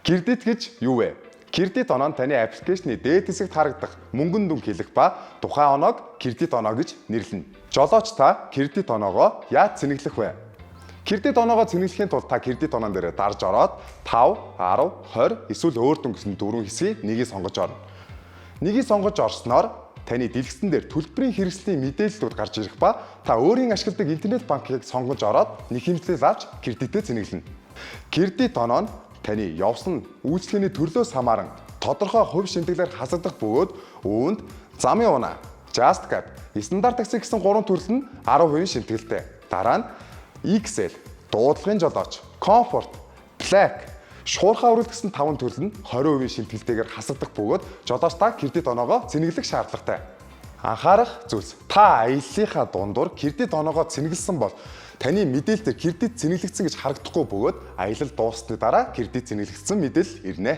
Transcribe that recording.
Кредит гэж юу вэ? Кредит оноо нь таны аппликейшны дээд хэсэгт харагдах мөнгөн дүнг хэлэх ба тухайн оноог кредит оноо гэж нэрлэнэ. Жолооч та кредит оноогоо яаж цэнэглэх вэ? Кредит оноогоо цэнэглэхийн тулд та кредит оноон дээр дарж ороод 5, 10, 20 эсвэл өөр дүн гэсэн дөрвөн хэсгийг нэгийг сонгож орно. Нэгийг сонгож орсноор таны дэлгэцэн дээр төлбөрийн хэрэгслийн мэдээллүүд гарч ирэх ба та өөрийн ашигладаг интернет банкыг сонгож ороод нэг хэмжлэл авч кредитээ цэнэглэнэ. Кредит оноо нь таны явсан үйлчлэгээний төрлөөс хамааран тодорхой хувь шимтгэлээр хасагдах бөгөөд үүнд замын унаа, Just Gap, стандарт такси гэсэн 3 төрөл нь 10% шимтгэлтэй. Дараа нь XL, дуудлагын жолооч, Comfort, Black, шуурхай уралд гэсэн 5 төрөл нь 20% шимтгэлтэйгээр хасагдах бөгөөд жолооч та кредит оноогоо цэнэглэх шаардлагатай. Анхаарах зүйлс. Та аяллахаа дундуур кредит оноогоо цэнэглэсэн бол таны мэдээлэлээр кредит цэнэглэгдсэн гэж харагдахгүй бөгөөд аялал дууссаны дараа кредит цэнэглэгдсэн мэдээлэл ирнэ.